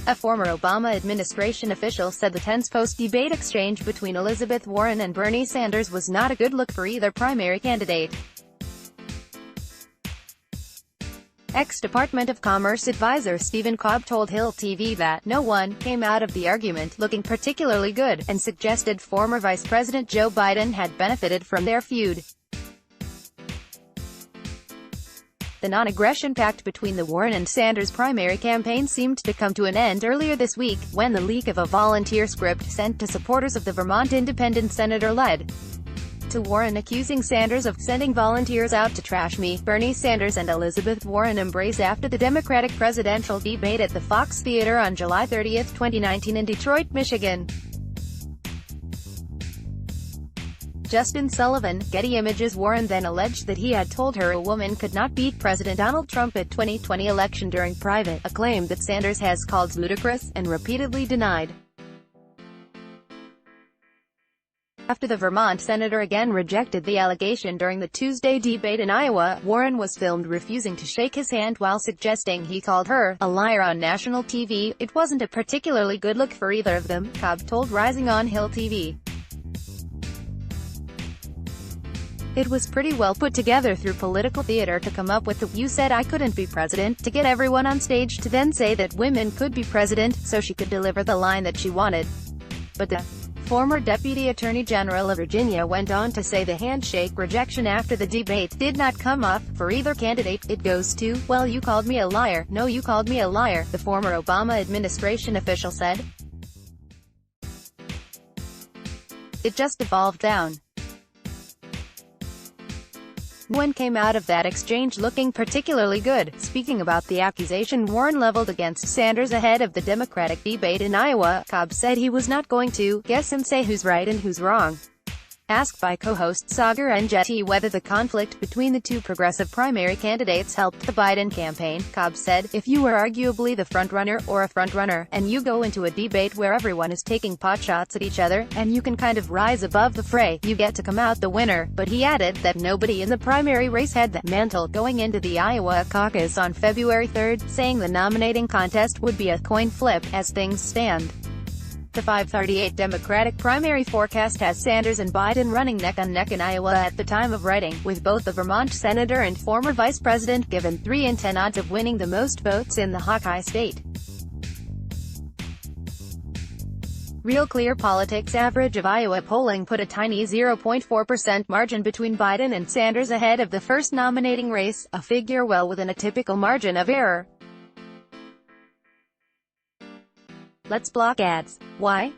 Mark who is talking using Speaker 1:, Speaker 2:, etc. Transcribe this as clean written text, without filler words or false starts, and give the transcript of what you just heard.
Speaker 1: A former Obama administration official said the tense post-debate exchange between Elizabeth Warren and Bernie Sanders was not a good look for either primary candidate. Ex-Department of Commerce advisor Stephen Cobb told Hill TV that no one came out of the argument looking particularly good, and suggested former Vice President Joe Biden had benefited from their feud. The non-aggression pact between the Warren and Sanders primary campaign seemed to come to an end earlier this week, when the leak of a volunteer script sent to supporters of the Vermont independent senator led to Warren accusing Sanders of sending volunteers out to trash me. Bernie Sanders and Elizabeth Warren embrace after the Democratic presidential debate at the Fox Theater on July 30, 2019 in Detroit, Michigan. Justin Sullivan, Getty Images. Warren then alleged that he had told her a woman could not beat President Donald Trump at 2020 election during private, a claim that Sanders has called ludicrous, and repeatedly denied. After the Vermont senator again rejected the allegation during the Tuesday debate in Iowa, Warren was filmed refusing to shake his hand while suggesting he called her a liar on national TV. It wasn't a particularly good look for either of them, Cobb told Rising on Hill TV. It was pretty well put together through political theater to come up with the "you said I couldn't be president" to get everyone on stage to then say that women could be president, so she could deliver the line that she wanted. But the former Deputy Attorney General of Virginia went on to say the handshake rejection after the debate did not come off for either candidate. It goes to, "Well, you called me a liar. No, you called me a liar," the former Obama administration official said. It just evolved down. No one came out of that exchange looking particularly good. Speaking about the accusation Warren leveled against Sanders ahead of the Democratic debate in Iowa, Cobb said he was not going to guess and say who's right and who's wrong. Asked by co-host Sagar Enjeti whether the conflict between the two progressive primary candidates helped the Biden campaign, Cobb said, "If you were arguably the frontrunner, or a frontrunner, and you go into a debate where everyone is taking potshots at each other, and you can kind of rise above the fray, you get to come out the winner." But he added that nobody in the primary race had that mantle going into the Iowa caucus on February 3, saying the nominating contest would be a coin flip, as things stand. The 538 Democratic primary forecast has Sanders and Biden running neck-and-neck in Iowa at the time of writing, with both the Vermont senator and former vice president given 3 in 10 odds of winning the most votes in the Hawkeye state. Real Clear Politics average of Iowa polling put a tiny 0.4% margin between Biden and Sanders ahead of the first nominating race, a figure well within a typical margin of error. Let's block ads. Why?